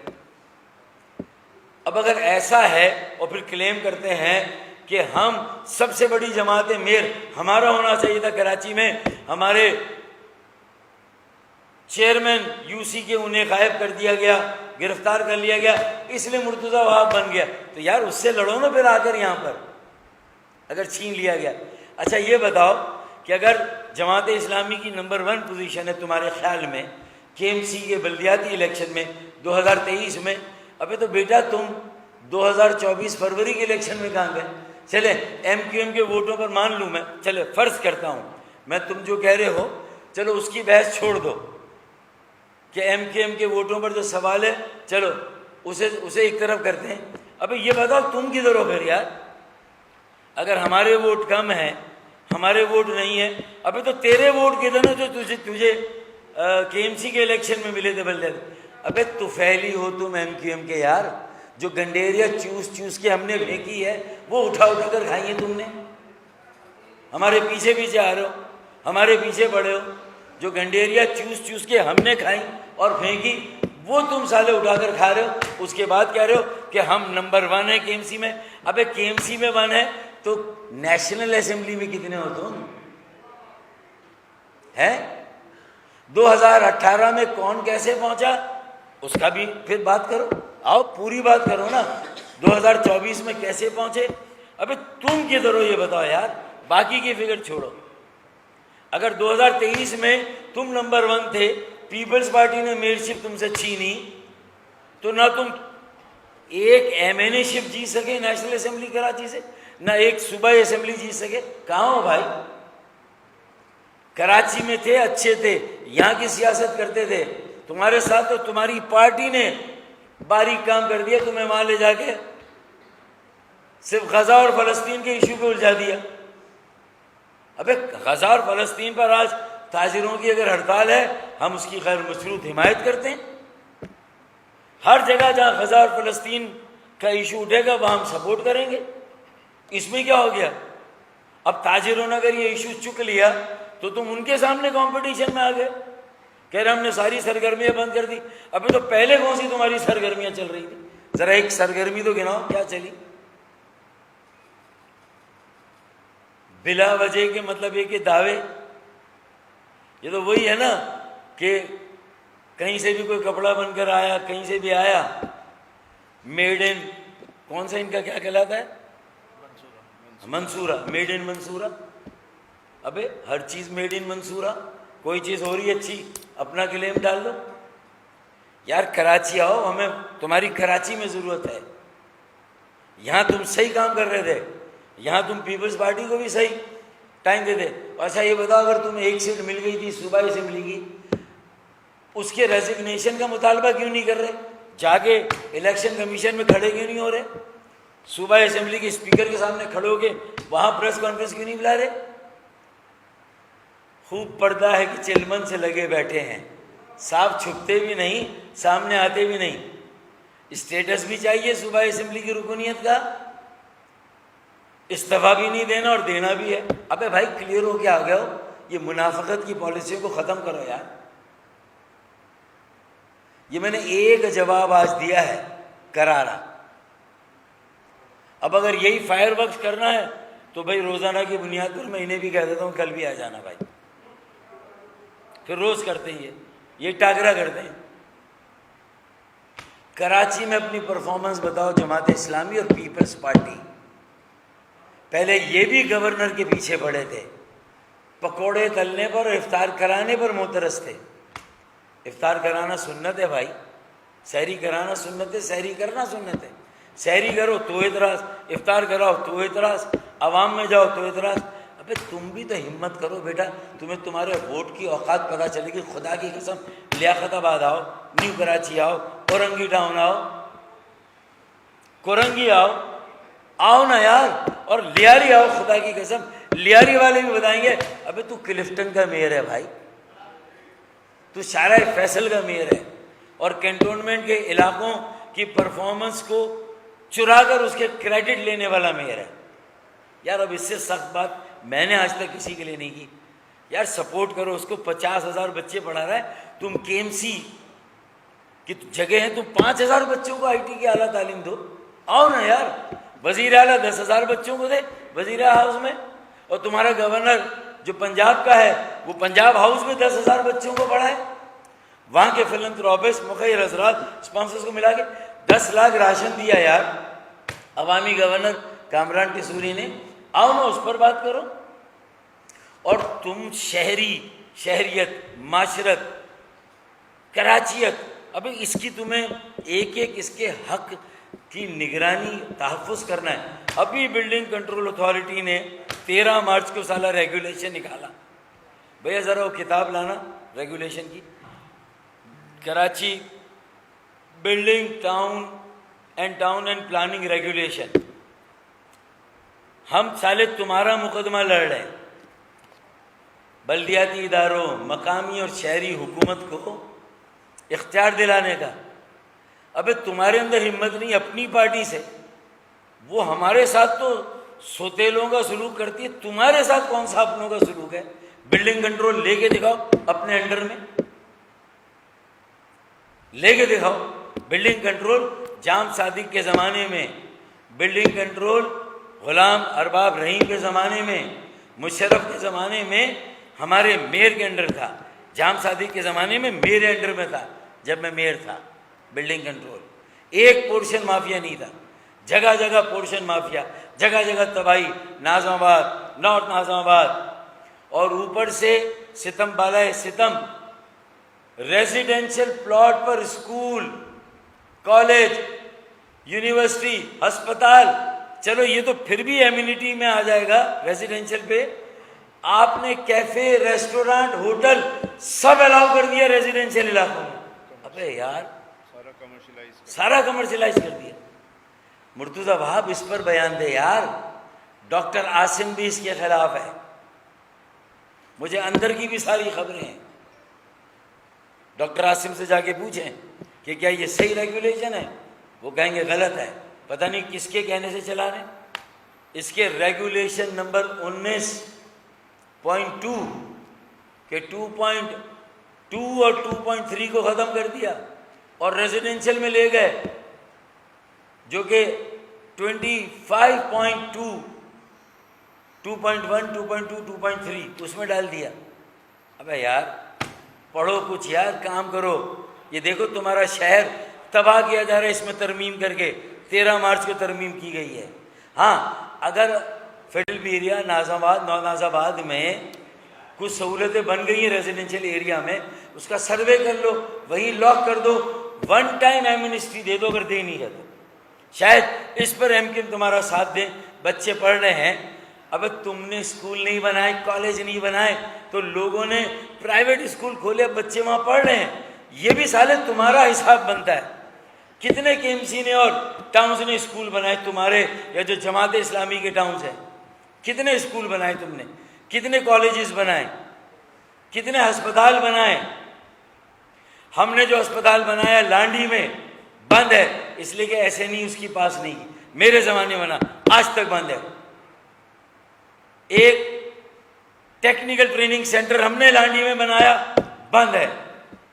اب اگر ایسا ہے اور پھر کلیم کرتے ہیں کہ ہم سب سے بڑی جماعت میر ہمارا ہونا چاہیے تھا کراچی میں، ہمارے چیئرمین UC کے انہیں غائب کر دیا گیا، گرفتار کر لیا گیا، اس لیے مرتضی وہاب بن گیا، تو یار اس سے لڑو نا پھر آ کر یہاں پر اگر چھین لیا گیا۔ اچھا یہ بتاؤ کہ اگر جماعت اسلامی کی نمبر 1 پوزیشن ہے تمہارے خیال میں KMC کے بلدیاتی الیکشن میں 2023 میں، ابھی تو بیٹا تم 2024 فروری کے الیکشن میں کہاں گئے؟ چلے MQM کے ووٹوں پر مان لوں میں، چلے فرض کرتا ہوں میں تم جو کہہ رہے ہو، چلو اس کی بحث چھوڑ دو کہ MQM کے ووٹوں پر جو سوال ہے چلو اسے ایک طرف کرتے ہیں۔ ابھی یہ بتاؤ تم کدھر ہو پھر یار؟ اگر ہمارے ووٹ کم ہیں، ہمارے ووٹ نہیں ہیں، ابھی تو تیرے ووٹ کدھر ہیں جو تجھے KMC کے الیکشن میں ملے تھے بلدیات؟ ابے طفیلی ہو تم MQM کے یار، جو گنڈیریا چوس کے ہم نے پھینکی ہے وہ اٹھا کر کھائی ہیں تم نے، ہمارے پیچھے پیچھے آ رہے ہو، ہمارے پیچھے پڑے ہو، جو گنڈیریا چوس کے ہم نے کھائی اور پھینکی وہ تم سالے اٹھا کر کھا رہے ہو، اس کے بعد کہہ رہے ہو کہ ہم نمبر 1 ہے KMC میں۔ ابے KMC میں 1 ہے تو نیشنل اسمبلی میں کتنے ہو تم؟ ہے 2018 میں کون کیسے پہنچا اس کا بھی پھر بات کرو، آؤ پوری بات کرو نا، 2024 میں کیسے پہنچے؟ ابھی تم کدھر ہو یہ بتاؤ یار، باقی کی فکر چھوڑو۔ اگر 2023 میں تم نمبر 1 تھے، پیپلز پارٹی نے میئرشپ تم سے چھینی، تو نہ تم ایک MNA شپ جیت سکے نیشنل اسمبلی کراچی سے، نہ ایک صوبائی اسمبلی جیت سکے۔ کہاں ہو بھائی؟ کراچی میں تھے، اچھے تھے، یہاں کی سیاست کرتے تھے، تمہارے ساتھ تو تمہاری پارٹی نے باریک کام کر دیا، تمہیں وہاں لے جا کے صرف غزہ اور فلسطین کے ایشو کو الجھا دیا۔ ابے غزہ اور فلسطین پر آج تاجروں کی اگر ہڑتال ہے ہم اس کی غیر مشروط حمایت کرتے ہیں، ہر جگہ جہاں غزہ اور فلسطین کا ایشو اٹھے گا وہاں ہم سپورٹ کریں گے، اس میں کیا ہو گیا؟ اب تاجروں نے اگر یہ ایشو چک لیا تو تم ان کے سامنے کمپٹیشن میں آ گئے، کہہ رہے ہم نے ساری سرگرمیاں بند کر دی۔ ابھی تو پہلے کون سی تمہاری سرگرمیاں چل رہی تھی؟ ذرا ایک سرگرمی تو گناؤ کیا چلی؟ بلا وجہ کے مطلب یہ کہ دعوے، یہ تو وہی ہے نا کہ کہیں سے بھی کوئی کپڑا بن کر آیا، کہیں سے بھی آیا، میڈ ان کون سا ان کا کیا کہلاتا ہے؟ منصورہ، میڈ ان منصورہ۔ ابے ہر چیز میڈ ان منصورہ، کوئی چیز ہو رہی ہے اچھی، اپنا کلیم ڈال دو. یار کراچی آؤ, ہمیں تمہاری کراچی میں ضرورت ہے. یہاں تم صحیح کام کر رہے تھے, یہاں تم پیپلز پارٹی کو بھی صحیح ٹائم دے دے. اچھا یہ بتاؤ, اگر تمہیں ایک سیٹ مل گئی تھی صوبائی اسمبلی کی, اس کے ریزگنیشن کا مطالبہ کیوں نہیں کر رہے؟ جا کے الیکشن کمیشن میں کھڑے کیوں نہیں ہو رہے؟ صوبائی اسمبلی کے اسپیکر کے سامنے کھڑے ہو کے وہاں پریس کانفرنس کیوں نہیں بلا رہے؟ خوب پردہ ہے کہ چلمن سے لگے بیٹھے ہیں, صاف چھپتے بھی نہیں, سامنے آتے بھی نہیں. اسٹیٹس بھی چاہیے صوبائی اسمبلی کی رکنیت کا, استعفیٰ بھی نہیں دینا اور دینا بھی ہے. ابے بھائی کلیئر ہو کے آ گئے ہو, یہ منافقت کی پالیسیوں کو ختم کرو یار. یہ میں نے ایک جواب آج دیا ہے کرارا. اب اگر یہی فائر ورکس کرنا ہے تو بھائی روزانہ کی بنیاد پر میں انہیں بھی کہہ دیتا ہوں کل بھی آ جانا بھائی. پھر روز کرتے ہیں یہ ٹاکرا کرتے ہیں. کراچی میں اپنی پرفارمنس بتاؤ جماعت اسلامی اور پیپلز پارٹی. پہلے یہ بھی گورنر کے پیچھے پڑے تھے, پکوڑے تلنے پر اور افطار کرانے پر معترض تھے. افطار کرانا سنت ہے بھائی, سحری کرانا سنت ہے, سحری کرنا سنت ہے. سحری کرو تو اعتراض, افطار کراؤ تو اعتراض, عوام میں جاؤ تو اعتراض. ابے تم بھی تو ہمت کرو بیٹا, تمہیں تمہارے ووٹ کی اوقات پتہ چلے گی. خدا کی قسم, لیاقت آباد آؤ, نیو کراچی آؤ, اورنگی ٹاؤن آؤ, کورنگی آؤ, آؤ نا یار, اور لیاری آؤ. خدا کی قسم لیاری والے بھی بتائیں گے ابے تو کلفٹن کا میئر ہے بھائی, تو شارع فیصل کا میئر ہے, اور کینٹونمنٹ کے علاقوں کی پرفارمنس کو چرا کر اس کے کریڈٹ لینے والا میئر ہے. یار اب اس سے سخت بات میں نے آج تک کسی کے لیے نہیں کی. یار سپورٹ کرو اس کو, 50,000 بچے پڑھا رہا ہے. تم کے ایم سی کی جگہ ہیں, تم 5,000 بچوں کو آئی ٹی کی اعلیٰ تعلیم دو. آؤ نا یار, وزیر اعلیٰ 10,000 بچوں کو دے وزیر ہاؤس میں, اور تمہارا گورنر جو پنجاب کا ہے وہ پنجاب ہاؤس میں 10,000 بچوں کو پڑھائے. وہاں کے فلنتھروپسٹ مخیر حضرات اسپانسرز کو ملا کے 10 لاکھ راشن دیا یار عوامی گورنر کامران ٹیسوری نے. آؤ نا اس پر بات کرو. اور تم شہریت, معاشرت, کراچیت, ابھی اس کی تمہیں ایک ایک اس کے حق کی نگرانی تحفظ کرنا ہے. ابھی بلڈنگ کنٹرول اتھارٹی نے 13 مارچ کو سالہ ریگولیشن نکالا. بھیا ذرا وہ کتاب لانا ریگولیشن کی, Karachi building town and planning regulation. ہم سالے تمہارا مقدمہ لڑ رہے ہیں, بلدیاتی اداروں, مقامی اور شہری حکومت کو اختیار دلانے کا. ابے تمہارے اندر ہمت نہیں اپنی پارٹی سے, وہ ہمارے ساتھ تو سوتیلوں کا سلوک کرتی ہے, تمہارے ساتھ کون سا اپنوں کا سلوک ہے؟ بلڈنگ کنٹرول لے کے دکھاؤ اپنے انڈر میں, لے کے دکھاؤ. بلڈنگ کنٹرول جام صادق کے زمانے میں, بلڈنگ کنٹرول غلام ارباب رحیم کے زمانے میں, مشرف کے زمانے میں ہمارے میئر کے انڈر تھا, جام صادق کے زمانے میں میرے انڈر میں تھا جب میں میئر تھا. بلڈنگ کنٹرول ایک پورشن مافیا نہیں تھا, جگہ جگہ پورشن مافیا, جگہ جگہ تباہی, ناظم آباد, نارتھ ناظم آباد, اور اوپر سے ستم بالائے ستم, ریزیڈینشل پلاٹ پر اسکول, کالج, یونیورسٹی, ہسپتال. چلو یہ تو پھر بھی ایمینٹی میں آ جائے گا ریزیڈینشل پہ. آپ نے کیفے, ریسٹورانٹ, ہوٹل سب الاؤ کر دیا ریزیڈینشل علاقوں میں. ابے یار سارا کمرشلائز کر دیا. مرتضیٰ وہاب اس پر بیان دے یار. ڈاکٹر عاصم بھی اس کے خلاف ہے, مجھے اندر کی بھی ساری خبریں ہیں. ڈاکٹر عاصم سے جا کے پوچھیں کہ کیا یہ صحیح ریگولیشن ہے, وہ کہیں گے غلط ہے. پتہ نہیں کس کے کہنے سے چلا رہے ہیں. اس کے ریگولیشن نمبر 19.2 کہ 2.2 اور 2.3 کو ختم کر دیا, اور ریزیڈینشل میں لے گئے جو کہ 25.2, 2.1, 2.2, 2.3 اس میں ڈال دیا. ابے یار پڑھو کچھ یار, کام کرو. یہ دیکھو تمہارا شہر تباہ کیا جا رہا ہے اس میں ترمیم کر کے. 13 مارچ کو ترمیم کی گئی ہے. ہاں اگر فیڈرل ایریا ناظم آباد, نو ناظم آباد میں کچھ سہولتیں بن گئی ہیں ریزیڈینشیل ایریا میں, اس کا سروے کر لو, وہی لاک کر دو, ون ٹائم ایمنسٹی دے دو اگر دینی ہے تو. شاید اس پر MKM تمہارا ساتھ دیں. بچے پڑھ رہے ہیں, اب تم نے اسکول نہیں بنائے, کالج نہیں بنائے, تو لوگوں نے پرائیویٹ اسکول کھولے, بچے وہاں پڑھ رہے ہیں. یہ بھی سالے تمہارا حساب بنتا ہے. کتنے KMC نے اور ٹاؤنز نے اسکول بنائے تمہارے, یا جو جماعت اسلامی کے ٹاؤنز ہیں, کتنے اسکول بنائے تم نے, کتنے کالجز بنائے, کتنے ہسپتال بنائے. ہم نے جو ہسپتال بنایا لانڈی میں بند ہے, اس لیے کہ ایسے نہیں اس کی پاس نہیں, میرے زمانے بنا, آج تک بند ہے. ایک ٹیکنیکل ٹریننگ سینٹر ہم نے لانڈی میں بنایا, بند ہے.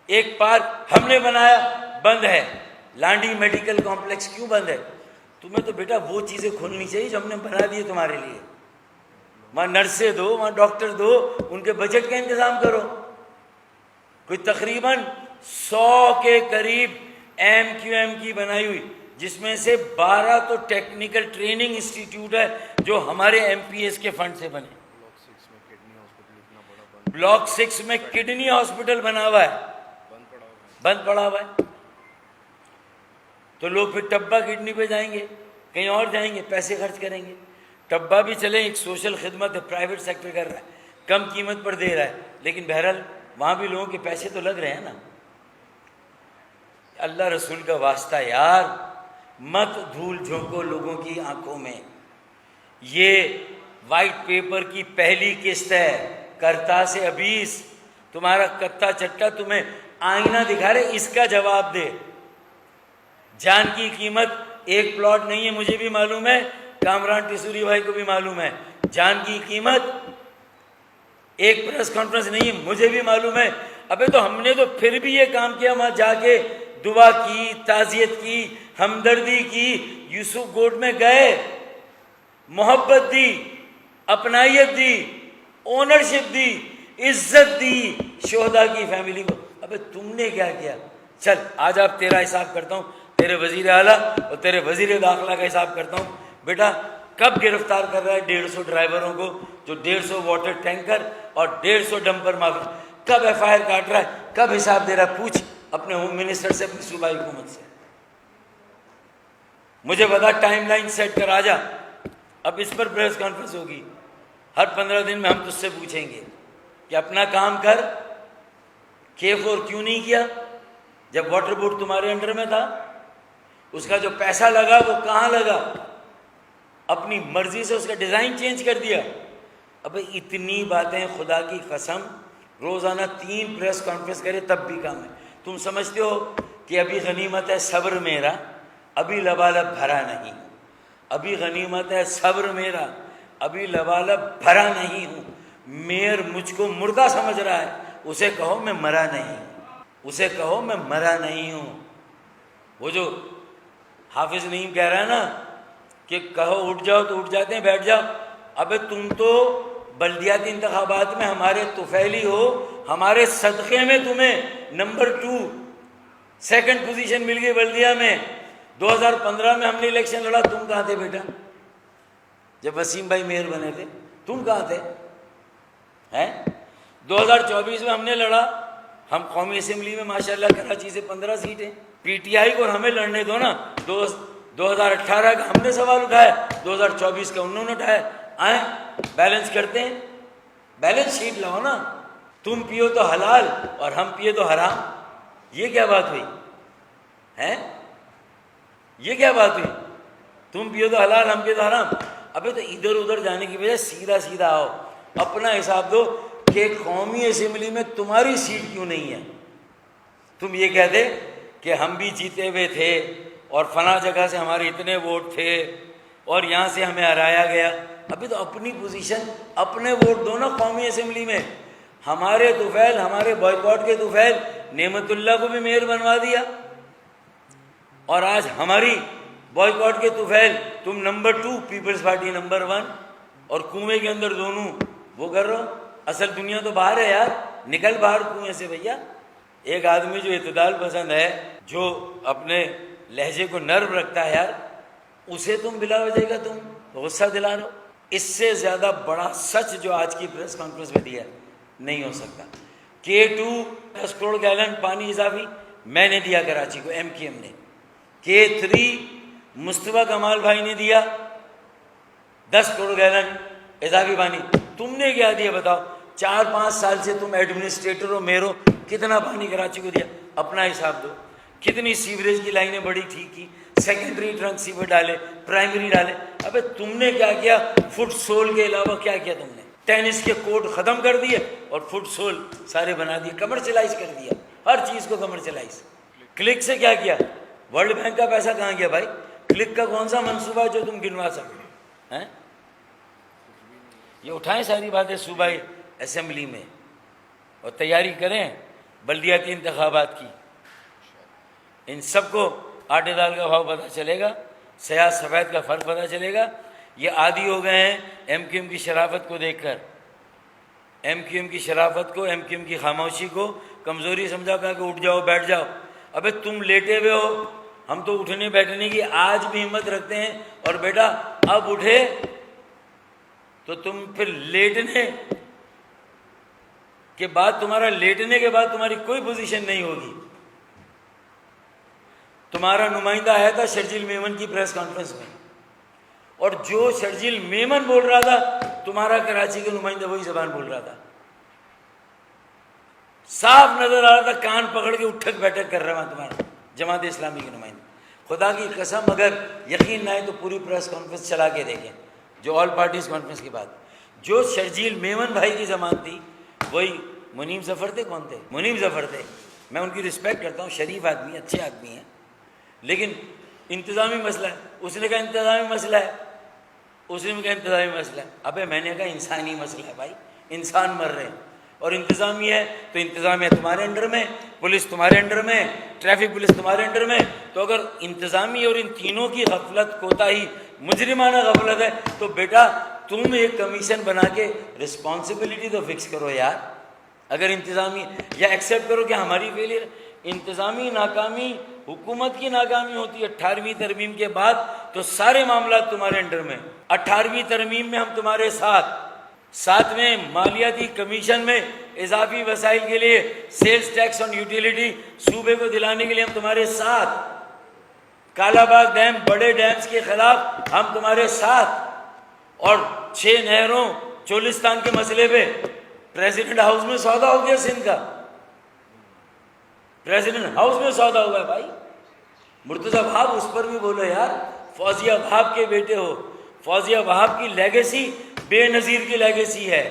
ایک پارک ہم نے بنایا, بند ہے. لانڈی میڈیکل کمپلیکس کیوں بند ہے؟ تمہیں تو بیٹا وہ چیزیں کھولنی چاہیے جو ہم نے بنا دی تمہارے لیے. وہاں نرسیں دو, وہاں ڈاکٹر دو, ان کے بجٹ کا انتظام کرو. کوئی تقریباً 100 کے قریب MQM کی بنائی ہوئی, جس میں سے 12 تو ٹیکنیکل ٹریننگ انسٹیٹیوٹ ہے جو ہمارے MPS کے فنڈ سے بنے. بلاک 6 میں کڈنی ہاسپٹل بنا ہوا ہے, بند پڑا ہوا ہے. تو لوگ پھر ٹبا کڈنی پہ جائیں گے, کہیں اور جائیں گے, پیسے خرچ کریں گے. ٹبا بھی چلے, ایک سوشل خدمت ہے, پرائیویٹ سیکٹر کر رہا ہے, کم قیمت پر دے رہا ہے, لیکن بہرحال وہاں بھی لوگوں کے پیسے تو لگ رہے ہیں نا. اللہ رسول کا واسطہ یار, مت دھول جھونکو لوگوں کی آنکھوں میں. یہ وائٹ پیپر کی پہلی قسط ہے, کرتا سے ابیس. تمہارا کتا چٹا تمہیں آئینہ دکھا رہے, اس کا جواب دے. جان کی قیمت ایک پلاٹ نہیں ہے, مجھے بھی معلوم ہے, کامران ٹیسوری بھائی کو بھی معلوم ہے. جان کی قیمت ایک پریس کانفرنس نہیں ہے, مجھے بھی معلوم ہے. ابے تو ہم نے تو پھر بھی یہ کام کیا, وہاں جا کے دعا کی, تعزیت کی, ہمدردی کی, یوسف گوٹ میں گئے, محبت دی, اپنائیت دی, اونرشپ دی, عزت دی شہداء کی فیملی کو. ابے تم نے کیا کیا؟ چل آج آپ تیرا حساب کرتا ہوں, تیرے وزیر اعلیٰ اور تیرے وزیر داخلہ کا حساب کرتا ہوں. بیٹا کب گرفتار کر رہا ہے 150 ڈرائیوروں کو, جو 150 واٹر ٹینکر اور 150 ڈمپر مافیا, کب FIR کاٹ رہا ہے, کب حساب دے رہا ہے؟ پوچھ اپنے ہوم منسٹر سے, اپنی صوبائی حکومت سے. مجھے بتا, ٹائم لائن سیٹ کر آ جا. اب اس پر پریس کانفرنس ہوگی, ہر 15 دن میں ہم تجھ سے پوچھیں گے کہ اپنا کام کر. K4 کیوں نہیں کیا جب واٹر بورڈ تمہارے انڈر میں تھا؟ اس کا جو پیسہ لگا وہ کہاں لگا؟ اپنی مرضی سے اس کا ڈیزائن چینج کر دیا. اب اتنی باتیں خدا کی قسم, روزانہ 3 پریس کانفرنس کرے تب بھی کام ہے. تم سمجھتے ہو کہ ابھی غنیمت ہے صبر میرا, ابھی لبالب بھرا نہیں. ابھی غنیمت ہے صبر میرا, ابھی لبالب بھرا نہیں ہوں. میئر مجھ کو مردہ سمجھ رہا ہے, اسے کہو میں مرا نہیں, اسے کہو میں مرا نہیں ہوں. وہ جو حافظ نعیم کہہ رہا ہے نا کہ کہو اٹھ جاؤ تو اٹھ جاتے ہیں, بیٹھ جاؤ. ابے تم تو بلدیاتی انتخابات میں ہمارے طفیلی ہو, ہمارے صدقے میں تمہیں نمبر 2 سیکنڈ پوزیشن مل گئی بلدیہ میں. 2015 میں ہم نے الیکشن لڑا, تم کہاں تھے بیٹا؟ جب وسیم بھائی میئر بنے تھے تم کہاں تھے؟ 2024 میں ہم نے لڑا, ہم قومی اسمبلی میں ماشاءاللہ کراچی سے 15 سیٹیں. PTI کو ہمیں لڑنے دو نا. 2018 کا ہم نے سوال اٹھایا, 2024 کا انہوں نے اٹھایا. آئیں بیلنس کرتے ہیں, بیلنس شیٹ لاؤ نا. تم پیو تو حلال اور ہم پیے تو حرام. یہ کیا بات ہوئی ہے؟ یہ کیا بات ہوئی؟ تم پیو تو حلال, ہم پیو تو حرام. ابے تو ادھر ادھر جانے کی وجہ سیدھا سیدھا آؤ, اپنا حساب دو کہ قومی اسمبلی میں تمہاری سیٹ کیوں نہیں ہے. تم یہ کہتے کہ ہم بھی جیتے ہوئے تھے اور فلاں جگہ سے ہمارے اتنے ووٹ تھے اور یہاں سے ہمیں ہرایا گیا. ابھی تو اپنی پوزیشن, اپنے ووٹ دو نا قومی اسمبلی میں. ہمارے طفیل, ہمارے بائیکاٹ کے طفیل نعمت اللہ کو بھی میئر بنوا دیا, اور آج ہماری بائیکاٹ کے طفیل تم نمبر 2, پیپلز پارٹی نمبر 1, اور کنویں کے اندر دونوں وہ کر رہا. اصل دنیا تو باہر ہے یار, نکل باہر کنویں سے بھیا. ایک آدمی جو اعتدال پسند ہے, جو اپنے لہجے کو نرم رکھتا ہے یار, اسے تم بلا وجہ کا تم غصہ دلا رہے ہو. اس سے زیادہ بڑا سچ جو آج کی پریس کانفرنس میں دیا نہیں ہو سکتا. K2 10 کروڑ گیلن پانی اضافی میں نے دیا کراچی کو، MQM نے. K3 مصطفیٰ کمال بھائی نے دیا 10 کروڑ گیلن اضافی پانی. تم نے کیا دیا بتاؤ؟ 4-5 سال سے تم ایڈمنسٹریٹر ہو، میرو، کتنا پانی کراچی کو دیا؟ اپنا حساب دو. کتنی سیوریج کی لائنیں بڑی ٹھیک کی، سیکنڈری ٹرنک سیور ڈالے، پرائمری ڈالے. ابے تم نے کیا کیا؟ فٹ سول کے علاوہ کیا کیا تم نے؟ ٹینس کے کورٹ ختم کر دیے اور فٹ سول سارے بنا دیے، کمرشلائز کر دیا، ہر چیز کو کمرشلائز. کلک سے کیا کیا؟ ورلڈ بینک کا پیسہ کہاں گیا بھائی؟ کلک کا کون سا منصوبہ ہے جو تم گنوا سکو ہیں؟ یہ اٹھائیں ساری باتیں صوبائی اسمبلی میں اور تیاری کریں بلدیاتی انتخابات کی. ان سب کو آٹے دال کا بھاؤ پتہ چلے گا، سیاہ سفید کا فرق پتہ چلے گا. یہ عادی ہو گئے ہیں MQM کی شرافت کو دیکھ کر، MQM کی شرافت کو، MQM کی خاموشی کو کمزوری سمجھا کر کہ اٹھ جاؤ بیٹھ جاؤ. ابے تم لیٹے ہوئے ہو، ہم تو اٹھنے بیٹھنے کی آج بھی ہمت رکھتے ہیں، اور بیٹا اب اٹھے تو تم پھر لیٹنے کے بعد، تمہارا لیٹنے کے بعد تمہاری کوئی پوزیشن نہیں ہوگی. تمہارا نمائندہ آیا تھا شرجیل میمن کی پریس کانفرنس میں، اور جو شرجیل میمن بول رہا تھا تمہارا کراچی کے نمائندہ وہی زبان بول رہا تھا. صاف نظر آ رہا تھا، کان پکڑ کے اٹھک بیٹھک کر رہا تمہارا جماعت اسلامی کے نمائندہ. خدا کی قسم اگر یقین نہ آئے تو پوری پریس کانفرنس چلا کے دیکھیں، جو آل پارٹیز کانفرنس کے بعد جو شرجیل میمن بھائی کی زبان تھی وہی منیم ظفر تھے. کون تھے؟ منیم ظفر تھے. میں ان کی رسپیکٹ کرتا ہوں، شریف آدمی، اچھے آدمی ہیں، لیکن انتظامی مسئلہ ہے. اس نے کہا انتظامی مسئلہ ہے، اس نے کہا انتظامی مسئلہ ہے. ابے میں نے کہا انسانی مسئلہ ہے بھائی، انسان مر رہے ہیں، اور انتظامی ہے تو انتظامیہ تمہارے انڈر میں، پولیس تمہارے انڈر میں، ٹریفک پولیس تمہارے انڈر میں. تو اگر انتظامی اور ان تینوں کی غفلت، کوتاہی، مجرمانہ غفلت ہے تو بیٹا تم ایک کمیشن بنا کے رسپانسبلٹی تو فکس کرو یار. اگر انتظامی، یا ایکسیپٹ کرو کہ ہماری فیلئر، انتظامی ناکامی حکومت کی ناکامی ہوتی ہے 18ویں ترمیم کے بعد تو سارے معاملات تمہارے انڈر میں. 18ویں ترمیم میں ہم تمہارے ساتھ، 7ویں مالیاتی کمیشن میں اضافی وسائل کے لیے سیلز ٹیکس آن یوٹیلیٹی صوبے کو دلانے کے لیے ہم تمہارے ساتھ. کالا باغ ڈیم، بڑے ڈیمز کے خلاف ہم تمہارے ساتھ. اور 6 نہروں چولستان کے مسئلے پہ پریزیڈنٹ ہاؤس میں سودا ہو گیا سندھ کا، پریزیڈنٹ ہاؤس میں سودا ہوا ہے بھائی. مرتضیٰ وہاب اس پر بھی بولو یار، فوزیہ وہاب کے بیٹے ہو. فوزیہ وہاب کی لیگیسی بے نظیر کی لیگیسی ہے.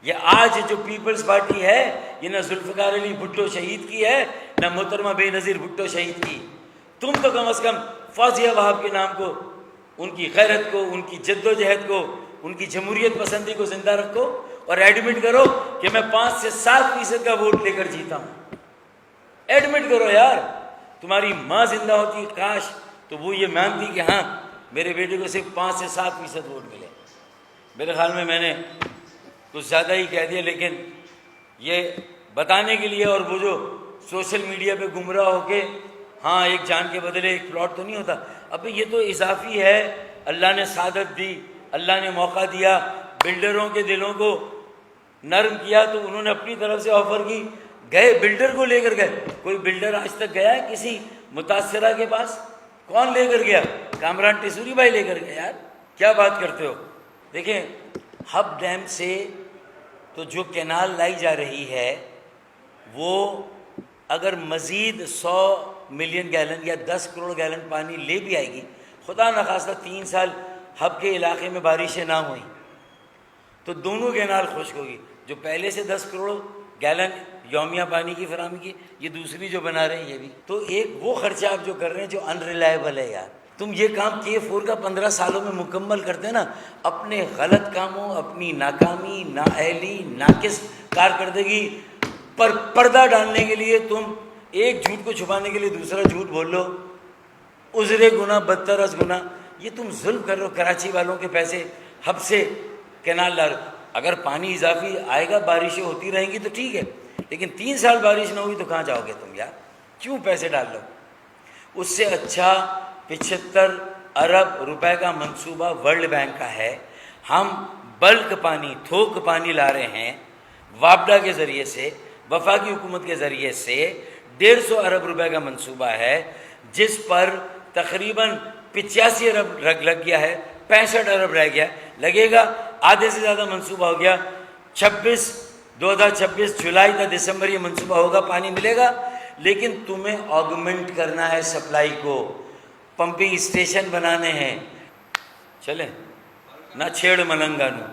یہ آج جو پیپلز پارٹی ہے یہ نہ ذوالفقار علی بھٹو شہید کی ہے، نہ محترمہ بے نظیر بھٹو شہید کی. تم تو کم از کم فوزیہ وہاب کے نام کو، ان کی غیرت کو، ان کی جد و جہد کو، ان کی جمہوریت پسندی کو زندہ رکھو اور ایڈمٹ کرو کہ میں 5 سے 7% کا ووٹ لے کر جیتا ہوں. ایڈمٹ کرو یار. تمہاری ماں زندہ ہوتی کاش تو وہ یہ مانتی کہ ہاں میرے بیٹے کو صرف 5 سے 7% ووٹ ملے. میرے خیال میں نے کچھ زیادہ ہی کہہ دیا، لیکن یہ بتانے کے لیے، اور وہ جو سوشل میڈیا پہ گمراہ ہو کے ہاں ایک جان کے بدلے ایک پلاٹ تو نہیں ہوتا. اب یہ تو اضافی ہے. اللہ نے سعادت دی، اللہ نے موقع دیا، بلڈروں کے دلوں کو نرم کیا تو انہوں نے اپنی طرف سے آفر کی، گئے بلڈر کو لے کر گئے. کوئی بلڈر آج تک گیا ہے کسی متاثرہ کے پاس؟ کون لے کر گیا؟ کامران ٹیسوری بھائی لے کر گئے. یار کیا بات کرتے ہو. دیکھیں ہب ڈیم سے تو جو کینال لائی جا رہی ہے وہ اگر مزید 100 ملین گیلن یا 10 کروڑ گیلن پانی لے بھی آئے گی، خدا نخواستہ 3 سال ہب کے علاقے میں بارشیں نہ ہوئیں تو دونوں کینال خشک ہوگی. جو پہلے سے 10 کروڑ گیلن یومیہ پانی کی فراہمی کی، یہ دوسری جو بنا رہے ہیں یہ بھی تو ایک وہ خرچہ آپ جو کر رہے ہیں جو ان ریلائبل ہے. یار تم یہ کام K4 کا 15 سالوں میں مکمل کرتے نا، اپنے غلط کاموں، اپنی ناکامی، نااہلی، ناقص کارکردگی پر پردہ ڈالنے کے لیے تم ایک جھوٹ کو چھپانے کے لیے دوسرا جھوٹ بول لو. عذر گناہ بدتر از گناہ. یہ تم ظلم کر رہے ہو. کراچی والوں کے پیسے ہب سے کینال لا رہے ہو. اگر پانی اضافی آئے گا، بارشیں ہوتی رہیں گی تو ٹھیک ہے، لیکن 3 سال بارش نہ ہوئی تو کہاں جاؤ گے تم یار؟ کیوں پیسے ڈال لو؟ اس سے اچھا 75 ارب روپے کا منصوبہ ورلڈ بینک کا ہے. ہم بلک پانی، تھوک پانی لا رہے ہیں وابڈا کے ذریعے سے. وفاقی حکومت کے ذریعے سے 150 ارب روپے کا منصوبہ ہے، جس پر تقریباً 85 ارب لگ گیا ہے، 65 ارب رہ گیا لگے گا، آدھے سے زیادہ منصوبہ ہو گیا۔ 2026 جولائی تا دسمبر یہ منصوبہ ہوگا، پانی ملے گا، لیکن تمہیں آگمنٹ کرنا ہے سپلائی کو، پمپنگ اسٹیشن بنانے ہیں۔ چلیں نہ چھیڑ ملنگا نو